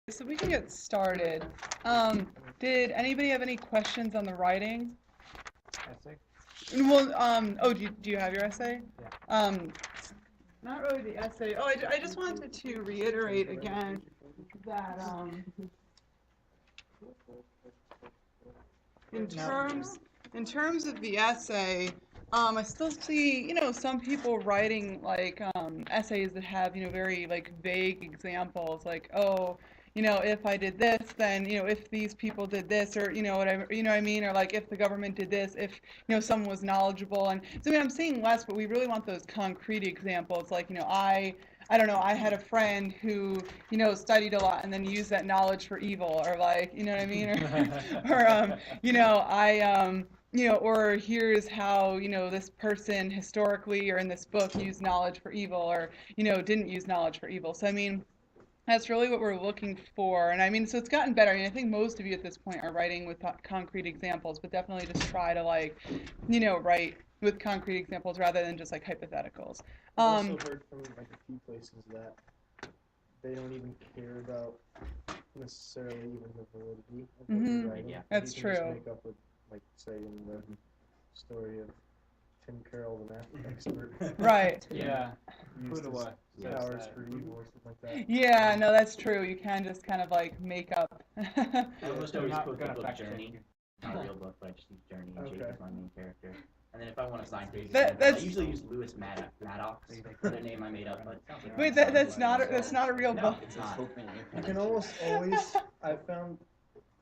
So we can get started. Did anybody have any questions on the writing? Essay? Well, oh, do you have your essay? Yeah. Not really the essay. Oh, I just wanted to reiterate again that in terms of the essay, I still see, some people writing like essays that have, very like vague examples, like, oh, if I did this, then, if these people did this, or, whatever, what I mean? Or like, if the government did this, if, someone was knowledgeable. And so, I mean, I'm seeing less, but we really want those concrete examples. Like, I don't know, I had a friend who, studied a lot and then used that knowledge for evil, or like, you know what I mean? Or here's how, this person historically or in this book used knowledge for evil, or, didn't use knowledge for evil. So, I mean, that's really what we're looking for. And I mean, so it's gotten better. I mean, I think most of you at this point are writing with concrete examples, but definitely just try to like, write with concrete examples rather than just like hypotheticals. I've also heard from like a few places that they don't even care about necessarily even the validity of what you're writing. Yeah, that's you can true. Just make up with, like, say, in the story of Tim Carroll, the math expert. Right. Yeah. Used his powers for evil or something like that. Yeah, no, that's true. You can just kind of like make up. I almost always quote the book Journey. Not a real book, but I just use Journey, and Jake is my main character. And then if I want a scientific example, I usually use Lewis Maddox, the name I made up. But wait, that's not a real no, book. it's not. You can almost always, I've found,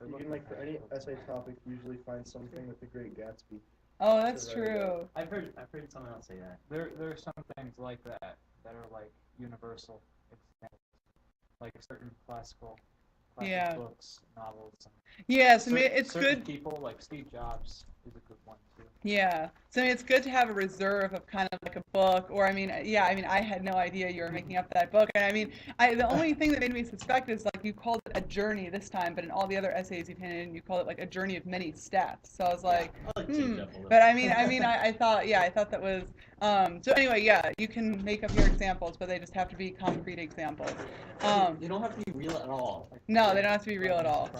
you can, like, for any essay topic, usually find something with The Great Gatsby. Oh, that's true. I've heard someone else say that. There are some things like that are like universal examples, like certain classic books, novels. Yeah, so I mean, it's certain good. people like Steve Jobs is a good one too. Yeah, so I mean, it's good to have a reserve of kind of like a book, or I mean, I had no idea you were making up that book, and I mean, the only thing that made me suspect is like you called it a journey this time, but in all the other essays you've handed in, you called it like a journey of many steps. So I was like, But I thought that was. So anyway, yeah, you can make up your examples, but they just have to be concrete examples. They don't have to be real at all. No, they don't have to be real at all.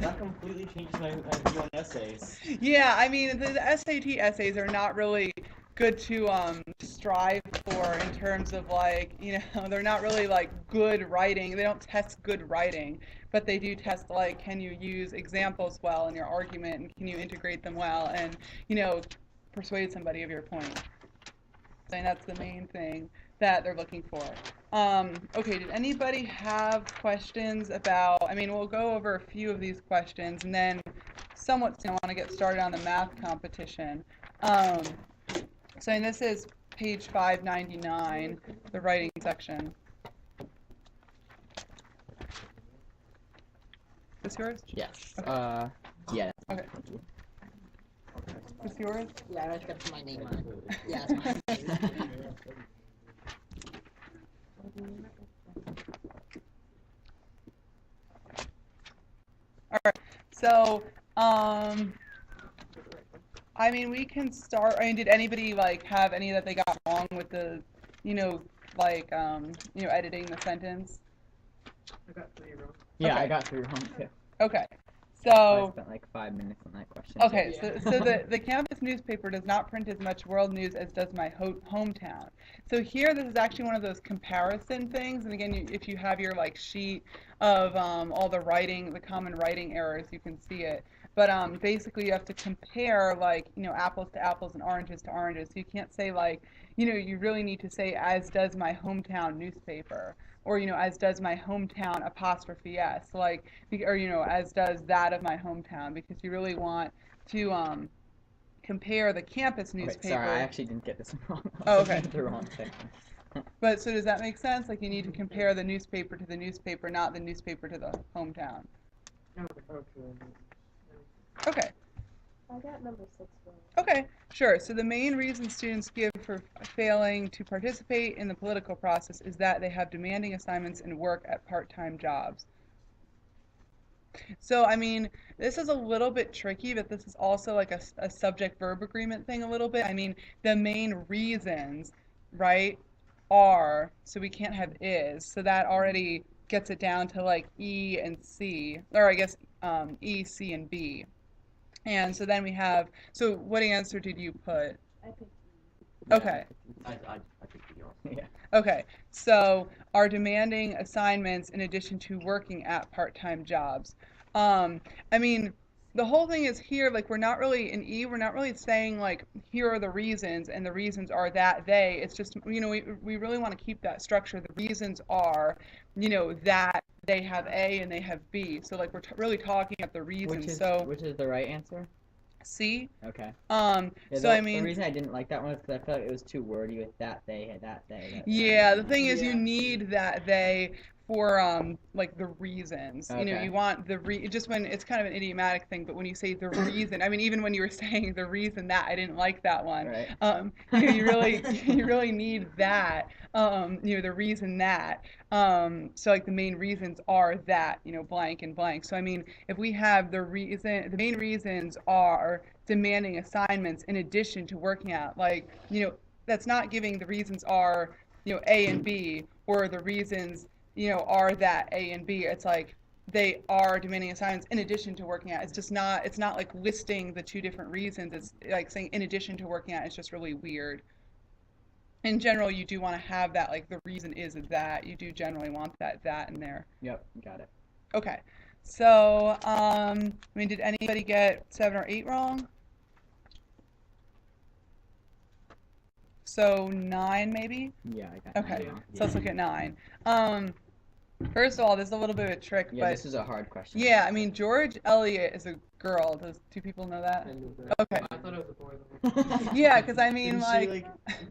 That completely changes my view on essays. Yeah, I mean, the SAT essays are not really good to strive for in terms of like, they're not really like good writing. They don't test good writing, but they do test like, can you use examples well in your argument, and can you integrate them well, and persuade somebody of your point. So that's the main thing that they're looking for. Okay, did anybody have questions about, I mean, we'll go over a few of these questions, and then somewhat soon I want to get started on the math competition. So and this is page 599, the writing section. Is this yours? Yes. Okay. Yeah. Okay. Is this yours? Yeah, I got my name on it. Yeah, it's mine. All right. So, I mean, we can start. I mean, did anybody like have any that they got wrong with the, editing the sentence? I got 3 wrong. Yeah, Okay. I got 3 wrong too. Okay. I So, spent like 5 minutes on that question. okay, so the campus newspaper does not print as much world news as does my hometown. So here, this is actually one of those comparison things. And again, if you have your like sheet of all the writing, the common writing errors, you can see it. But basically, you have to compare like apples to apples and oranges to oranges. So you can't say like you really need to say as does my hometown newspaper, or as does my hometown apostrophe s, like, or as does that of my hometown, because you really want to compare the campus newspaper. Sorry, I actually didn't get this wrong. Oh, okay. The wrong thing. But so does that make sense? Like you need to compare the newspaper to the newspaper, not the newspaper to the hometown. Okay. I got number 6 wrong. Okay, sure. So the main reason students give for failing to participate in the political process is that they have demanding assignments and work at part-time jobs. So, I mean, this is a little bit tricky, but this is also like a subject-verb agreement thing a little bit. I mean, the main reasons, right, are, so we can't have is, so that already gets it down to like E and C, or I guess E, C, and B. And so then we have, so what answer did you put? I picked Okay. I picked the girl. Yeah. Okay, so are demanding assignments in addition to working at part-time jobs. I mean, the whole thing is here, like we're not really in E, we're not really saying like here are the reasons and the reasons are that they. It's just, you know, we really want to keep that structure. The reasons are, you know, that they have A and they have B. So like we're really talking about the reasons. Which is the right answer? C. Okay. Yeah, so I mean, the reason I didn't like that one is because I felt like it was too wordy with that they, that they. Yeah, the thing is, you need that they for like the reasons. Okay. You know, you want just when it's kind of an idiomatic thing, but when you say the reason, I mean, even when you were saying the reason that, I didn't like that one. Right. You really you really need that. You know, the reason that. So like the main reasons are that, you know, blank and blank. So I mean, if we have the main reasons are demanding assignments in addition to working out, like, you know, that's not giving the reasons are, you know, A and B, or the reasons, you know, are that A and B. It's like they are demanding assignments in addition to working out. It's just not, it's not like listing the two different reasons. It's like saying in addition to working out. It's just really weird. In general, you do want to have that, like the reason is that. You do generally want that in there. Yep, got it. Okay. So, I mean, did anybody get 7 or 8 wrong? So 9 maybe? Yeah, I got Okay, 9 wrong. so let's look at 9. First of all, this is a little bit of a trick, Yeah, but this is a hard question. yeah, I mean, George Eliot is a girl. Do people know that? Okay. I thought it was a boy. Yeah, because I mean,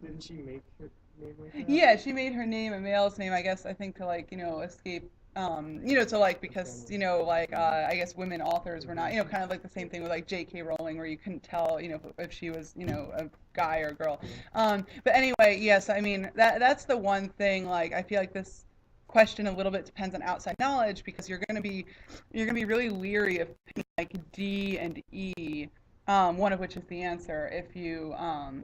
didn't she make her name like that? yeah, she made her name a male's name, I guess, I think to like, you know, escape, you know, to like, because, you know, like, I guess women authors were not, you know, kind of like the same thing with like J.K. Rowling, where you couldn't tell, you know, if she was, you know, a guy or a girl. But anyway, yes, I mean, that's the one thing, like, I feel like this question a little bit depends on outside knowledge, because you're gonna be really leery of like D and E, one of which is the answer if you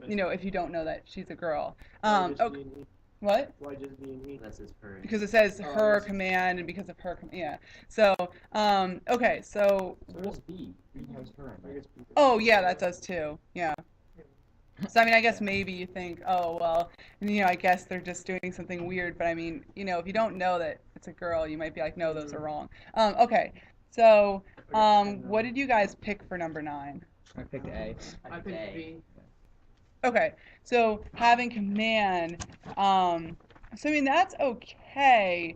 you know, if you don't know that she's a girl. Okay. What? Why just B and E? That's his her. Because it says her yes. command, and because of her yeah. So okay, so So does B. B has her in it. oh yeah, that does too. Yeah. So I mean, I guess maybe you think, oh well, you know, I guess they're just doing something weird. But I mean, you know, if you don't know that it's a girl, you might be like, no, those are wrong. Okay, so what did you guys pick for number 9? I picked A. I picked B. Okay, so having command, so I mean that's okay.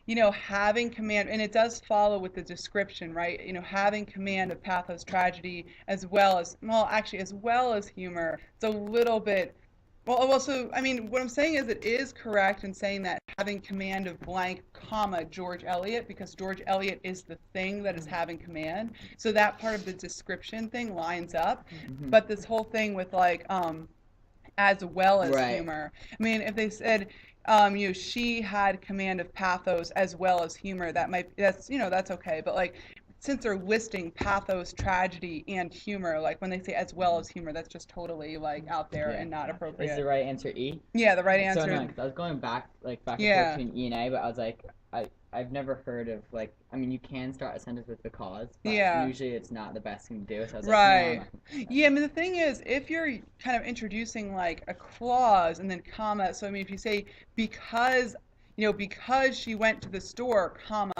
You know, having command, and it does follow with the description, right? You know, having command of pathos tragedy as well as, well, actually, as well as humor. It's a little bit, well, so, I mean, what I'm saying is it is correct in saying that having command of blank, comma, George Eliot, because George Eliot is the thing that is having command. So that part of the description thing lines up. Mm-hmm. But this whole thing with, like, as well as Right. humor. I mean, if they said, you know, she had command of pathos as well as humor, that's, you know, that's okay. But like, since they're listing pathos, tragedy, and humor, like when they say as well as humor, that's just totally like out there Yeah. and not appropriate. Is the right answer E? Yeah, the right So answer. annoying, 'cause I was going back and Yeah. forth between E and A, but I was like, I've never heard of, like, I mean, you can start a sentence with because, but Yeah. usually it's not the best thing to do. So I was Right. like, no, Yeah, I mean, the thing is, if you're kind of introducing like a clause and then comma, so I mean, if you say because, you know, because she went to the store, comma,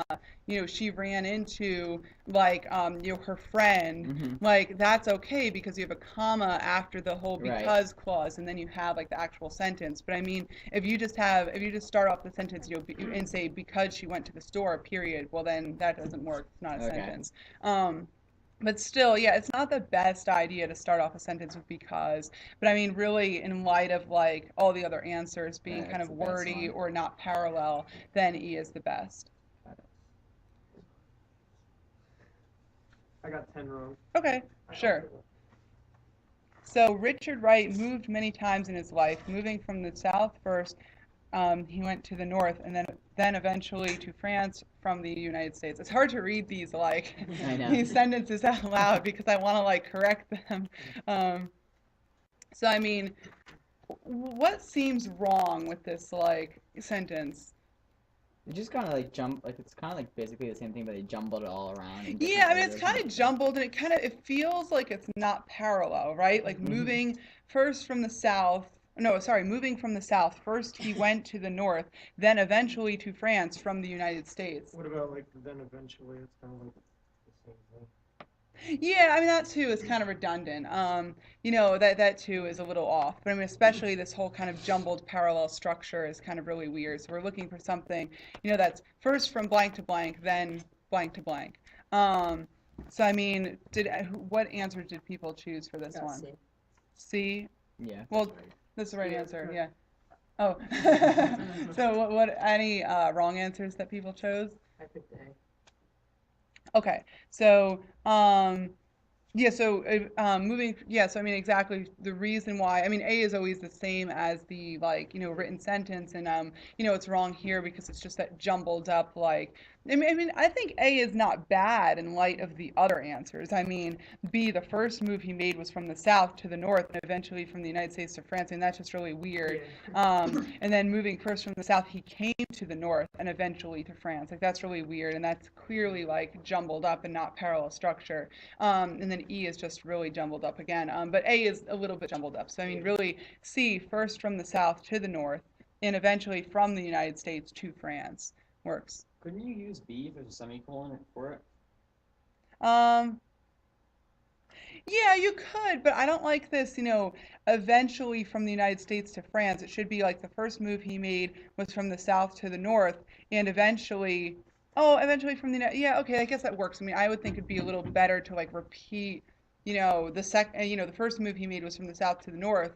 you know, she ran into like, you know, her friend, Mm-hmm. like that's okay because you have a comma after the whole Right. because clause, and then you have like the actual sentence. But I mean, if you just start off the sentence, you know, and say because she went to the store, period, well then that doesn't work. It's not a Okay. sentence. But still, yeah, it's not the best idea to start off a sentence with because. But I mean, really, in light of like all the other answers being Yeah, kind it's of the best wordy one. or not parallel, then E is the best. I got 10 wrong. Okay, sure. So Richard Wright moved many times in his life, moving from the south first. He went to the north, and then eventually to France from the United States. It's hard to read these like I know. these sentences out loud because I want to like correct them. So I mean, what seems wrong with this like sentence? It just kind of like it's kind of like basically the same thing, but they jumbled it all around. In Yeah, I mean, it's orders kind and of stuff. jumbled, and it feels like it's not parallel, right? Like moving first from the south. No, sorry, moving from the south. First, he went to the north, then eventually to France from the United States. What about like then eventually? It's kind of like the same thing. Yeah, I mean that too is kind of redundant. That too is a little off. But I mean, especially this whole kind of jumbled parallel structure is kind of really weird. So we're looking for something, that's first from blank to blank, then blank to blank. So I mean, what answer did people choose for this one? C. C. Yeah. Well, that's the right Yeah, answer. right. Yeah. Oh. So what any wrong answers that people chose? I picked A. Okay, so yeah, so so I mean exactly the reason why. I mean A is always the same as the written sentence, and it's wrong here because it's just that jumbled up I think A is not bad in light of the other answers. I mean B, the first move he made was from the south to the north and eventually from the United States to France, and that's just really weird. And then moving first from the south, he came to the north and eventually to France. Like that's really weird, and that's clearly like jumbled up and not parallel structure. And then E is just really jumbled up again. But A is a little bit jumbled up. So I mean, really, C, first from the south to the north, and eventually from the United States to France, works. Couldn't you use B if there's a semicolon for it? Yeah, you could, but I don't like this, eventually from the United States to France. It should be like the first move he made was from the south to the north, and eventually from yeah, okay, I guess that works. I mean, I would think it'd be a little better to like repeat, the first move he made was from the south to the north,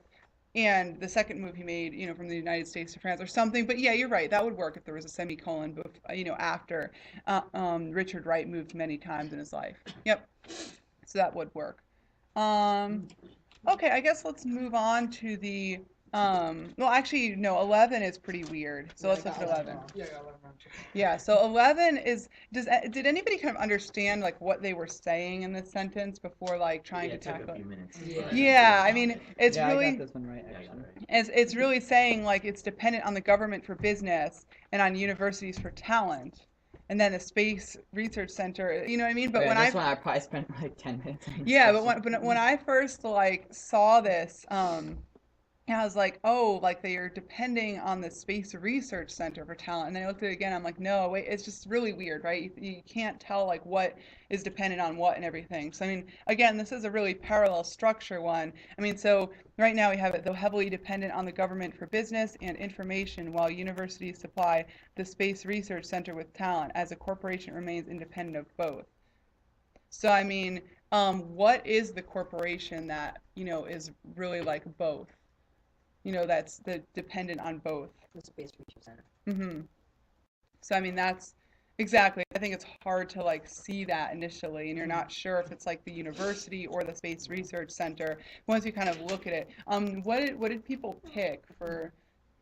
and the second move he made, from the United States to France or something. But yeah, you're right. That would work if there was a semicolon, after Richard Wright moved many times in his life. Yep. So that would work. Okay, I guess let's move on to the, well, actually, no, 11 is pretty weird. So let's look at 11. Yeah, I got 11 wrong too. Yeah, so 11 did anybody kind of understand like what they were saying in this sentence before like trying to It took tackle a it? few minutes. Yeah, I mean, it's I really, got this one right, Yeah, I got actually. it right. it's really saying like it's dependent on the government for business and on universities for talent. And then the Space Research Center, you know what I mean? But Yeah, when this one I probably spent like 10 minutes on this Yeah, but question. when I first like saw this, I was like, oh, like they are depending on the Space Research Center for talent. And then I looked at it again, I'm like, no, wait, it's just really weird, right? You can't tell like what is dependent on what and everything. So I mean, again, this is a really parallel structure one. I mean, so right now we have it, though heavily dependent on the government for business and information, while universities supply the Space Research Center with talent, as a corporation remains independent of both. So I mean, what is the corporation that, is really like both? That's dependent on both. The Space Research Center. Mm-hmm. So I mean, that's exactly. I think it's hard to like see that initially, and you're not sure if it's like the university or the Space Research Center. Once you kind of look at it, what did people pick for,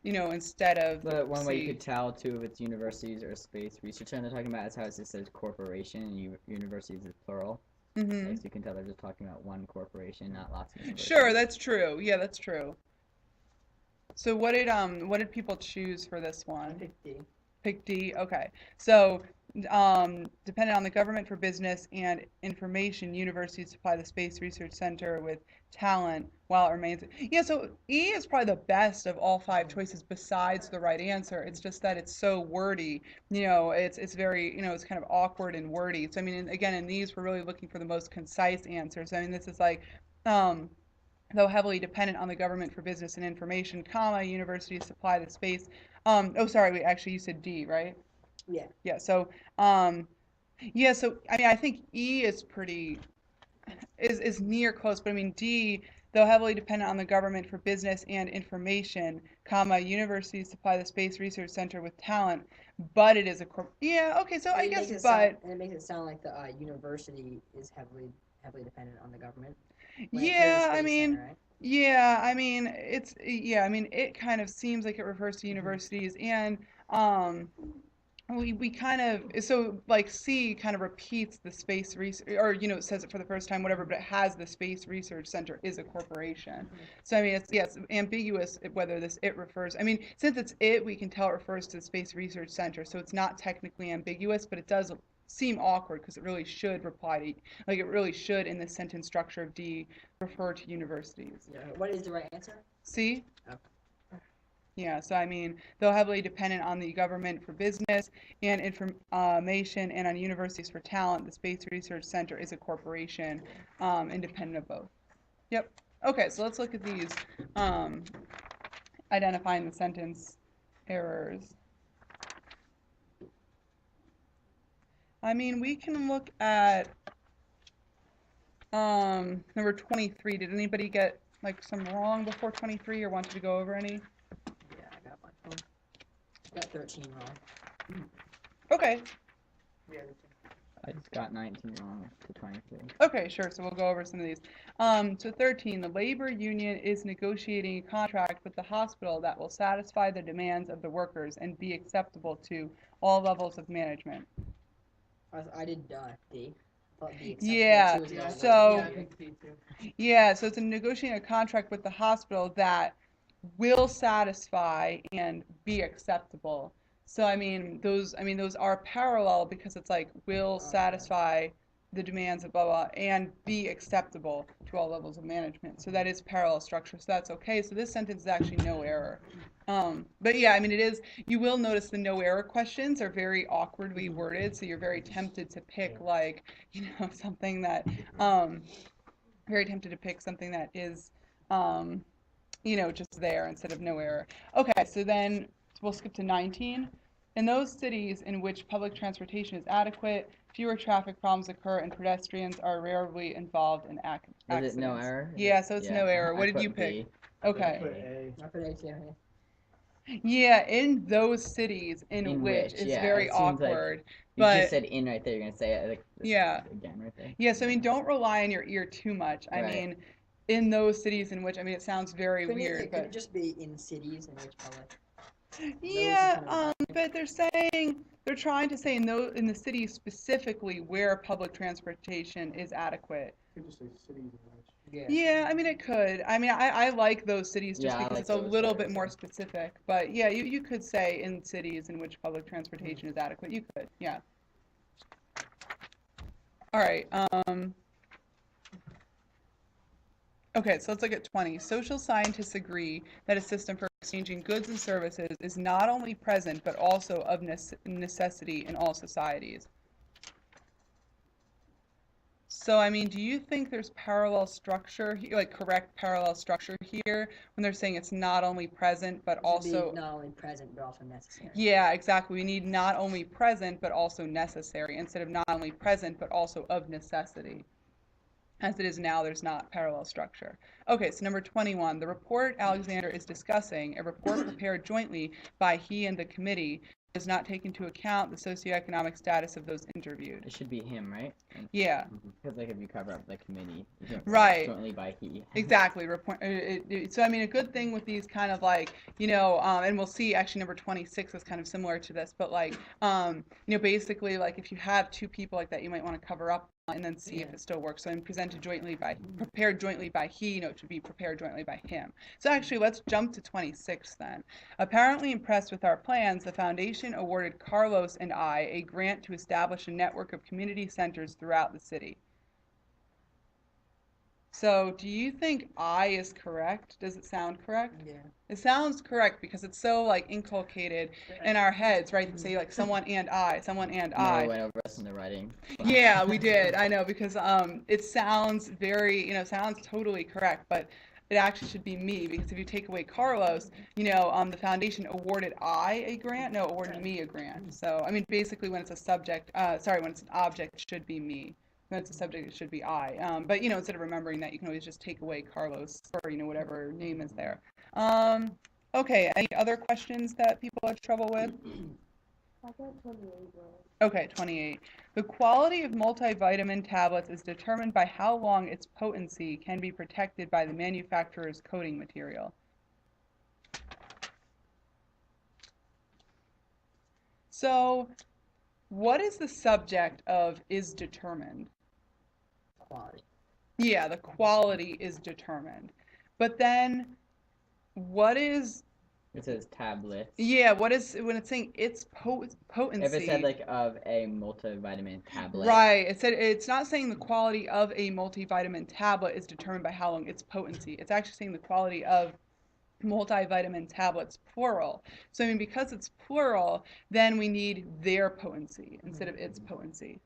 instead of The one way you C? could tell too if it's universities or space research center they're talking about is how it just says corporation and universities is plural. Mm-hmm. Like, so you can tell they're just talking about one corporation, not lots of universities. Sure, that's true. Yeah, that's true. So what did people choose for this I one? picked D. Pick D. Okay. So, dependent on the government for business and information, universities supply the Space Research Center with talent while it remains. Yeah. So E is probably the best of all five choices besides the right answer. It's just that it's so wordy. It's very, it's kind of awkward and wordy. So I mean, again, in these, we're really looking for the most concise answers. I mean, this is like, though heavily dependent on the government for business and information, universities supply the space. Oh, sorry, you said D, right? Yeah. Yeah, so, so, I mean, I think E is is near close, but I mean, D, though heavily dependent on the government for business and information, universities supply the Space Research Center with talent, but it is yeah, okay, so I guess, and it makes it sound like the university is heavily dependent on the government. Yeah, I Space mean, Center, right? yeah, I mean, it kind of seems like it refers to universities and, we kind of, so like C kind of repeats the space research, or it says it for the first time, whatever, but it has the Space Research Center is a corporation. So I mean, it's, yes, ambiguous whether this it refers, I mean, since it's it, we can tell it refers to the Space Research Center, so it's not technically ambiguous, but it does seem awkward because it really should reply to, like, it really should in the sentence structure of D refer to universities. Yeah. What is the right answer? C? Okay. Yeah, so I mean, though heavily dependent on the government for business and information and on universities for talent, the Space Research Center is a corporation, independent of both. Yep. Okay, so let's look at these, identifying the sentence errors. I mean, we can look at number 23. Did anybody get like some wrong before 23 or wanted to go over any? Yeah, I got one. I got 13 wrong. Okay. Yeah. I just got 19 wrong to 23. Okay, sure. So we'll go over some of these. So 13, the labor union is negotiating a contract with the hospital that will satisfy the demands of the workers and be acceptable to all levels of management. I did D. I thought D Yeah, acceptable too was so- not I think D too. Yeah, so it's a negotiating a contract with the hospital that will satisfy and be acceptable. So I mean those are parallel because it's like will satisfy the demands of blah blah and be acceptable to all levels of management. So that is parallel structure. So that's okay. So this sentence is actually no error. But yeah, I mean it is, you will notice the no error questions are very awkwardly worded, so you're very tempted to pick like, something that very tempted to pick something that is just there instead of no error. Okay, so then we'll skip to 19. In those cities in which public transportation is adequate, fewer traffic problems occur and pedestrians are rarely involved in accidents. Is it no error? Yeah, so it's no error. I What did put you pick? B. Okay. Put A. I put A too. Yeah, in those cities in which is yeah, very it seems like awkward. You But just said in right there. You're gonna say it like yeah, again right there. yeah. So I mean, don't rely on your ear too much. I Right. mean, in those cities in which, I mean, it sounds very weird, Could but it just be in cities in which public? yeah, but they're trying to say in the city specifically where public transportation is adequate. Could just say cities in which. Yeah, I mean it could. I mean I like those cities just Yeah, I because like it's a those little better, bit more specific. But yeah, you could say in cities in which public transportation is adequate. You could, yeah. All right. Okay, so let's look at 20. Social scientists agree that a system for exchanging goods and services is not only present but also of necessity in all societies. So, I mean, do you think there's parallel structure, like correct parallel structure here when they're saying it's not only present but also... not only present but also necessary. Yeah, exactly. We need not only present but also necessary instead of not only present but also of necessity. As it is now, there's not parallel structure. Okay, so number 21, the report Alexander is discussing, a report prepared jointly by he and the committee, does not take into account the socioeconomic status of those interviewed. It should be him, right? Yeah. Because like if you cover up the committee, you don't right. jointly by he. Exactly. So I mean, a good thing with these kind of like, and we'll see actually number 26 is kind of similar to this, but like, basically like if you have two people like that, you might want to cover up and then see if it still works. So I'm prepared jointly by he, it should be prepared jointly by him. So actually, let's jump to 26 then. Apparently impressed with our plans, the foundation awarded Carlos and I a grant to establish a network of community centers throughout the city. So do you think I is correct? Does it sound correct? Yeah. It sounds correct because it's so like inculcated in our heads, right? To say like someone and I, someone and I. No, went over us in the writing. Yeah, we did. I know because it sounds very, sounds totally correct, but it actually should be me because if you take away Carlos, the foundation awarded I a grant. No, awarded me a grant. So I mean, basically, when it's a subject, when it's an object, it should be me. When it's a subject, it should be I. But instead of remembering that, you can always just take away Carlos or whatever name is there. Okay. Any other questions that people have trouble with? I got 28 wrong. Okay, 28. The quality of multivitamin tablets is determined by how long its potency can be protected by the manufacturer's coating material. So, what is the subject of is determined? Quality. Yeah, the quality is determined. But then, what is... It says tablets. Yeah, what is, when it's saying its potency... If it said, like, of a multivitamin tablet. Right, it said, it's not saying the quality of a multivitamin tablet is determined by how long its potency. It's actually saying the quality of multivitamin tablets, plural. So, I mean, because it's plural, then we need their potency instead of its potency.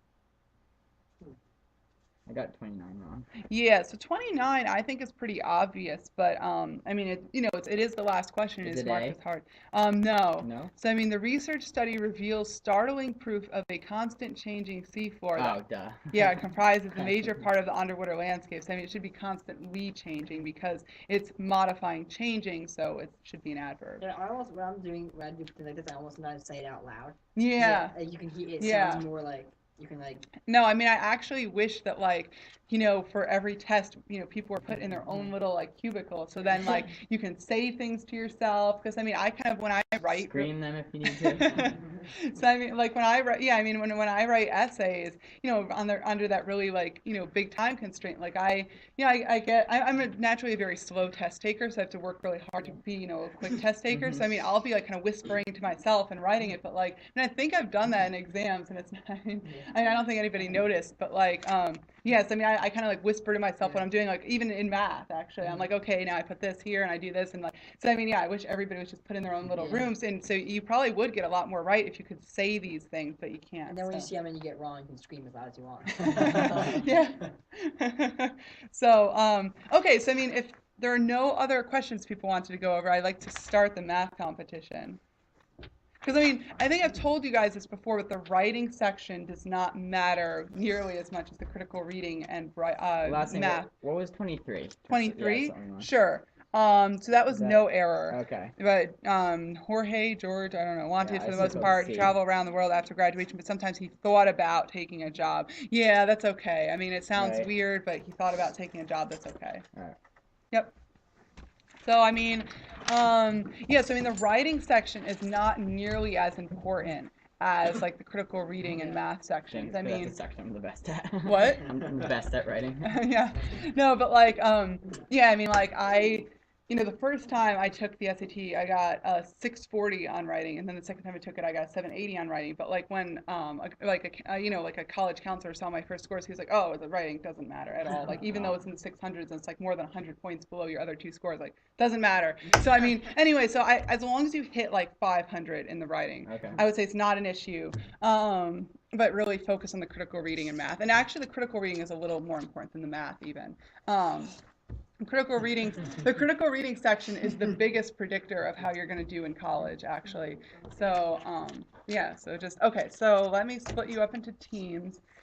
I got 29 wrong. Yeah, so 29 I think is pretty obvious, but I mean, it is the last question. Is It's it marked A? as hard. No. No? So I mean, the research study reveals startling proof of a constant changing seafloor that, Oh, duh. yeah, comprises a major part of the underwater landscapes. I mean, it should be constantly changing because it's modifying changing, so it should be an adverb. Yeah, when I do things like this, I almost not say it out loud. Yeah. You can hear it. Yeah. Sounds more like you can like. No, I mean, I actually wish that, like, for every test, people were put in their own little, like, cubicle. So then, like, you can say things to yourself. Because, I mean, I kind of, when I write... Scream them if you need to. So, I mean, like, when I write, yeah, I mean, when I write essays, under that really, like, big time constraint, like, I'm naturally a very slow test taker, so I have to work really hard to be, a quick test taker. So, I mean, I'll be, like, kind of whispering to myself and writing it. But, like, and I think I've done that in exams, and it's not... I mean, I don't think anybody noticed, but like, yes, I mean, I kind of like whisper to myself what I'm doing, like even in math, actually. I'm like, okay, now I put this here and I do this, and like, so I mean, yeah, I wish everybody was just put in their own little rooms, and so you probably would get a lot more right if you could say these things, but you can't. And then when you see how many you get wrong, you can scream as loud as you want. Yeah. So, okay, so I mean, if there are no other questions people wanted to go over, I'd like to start the math competition. Because, I mean, I think I've told you guys this before, but the writing section does not matter nearly as much as the critical reading and math. What was 23? 23? Yeah, sure. So that was no error. Okay. But George, I don't know, wanted for the most part to travel around the world after graduation, but sometimes he thought about taking a job. Yeah, that's okay. I mean, it sounds weird, but he thought about taking a job. That's okay. All right. Yep. So, I mean, yeah, so I mean, the writing section is not nearly as important as like the critical reading and math sections. I mean, that's the section I'm the best at. What? I'm the best at writing. Yeah. No, but like, yeah, I mean, like the first time I took the SAT, I got a 640 on writing, and then the second time I took it, I got a 780 on writing. But like when, like a college counselor saw my first scores, he was like, "Oh, the writing doesn't matter at all. Like even though it's in the 600s and it's like more than 100 points below your other two scores, like doesn't matter." So I mean, anyway, so as long as you hit like 500 in the writing, I would say it's not an issue. But really focus on the critical reading and math. And actually, the critical reading is a little more important than the math even. The critical reading section is the biggest predictor of how you're going to do in college, actually. So, yeah, so just, okay, so let me split you up into teams.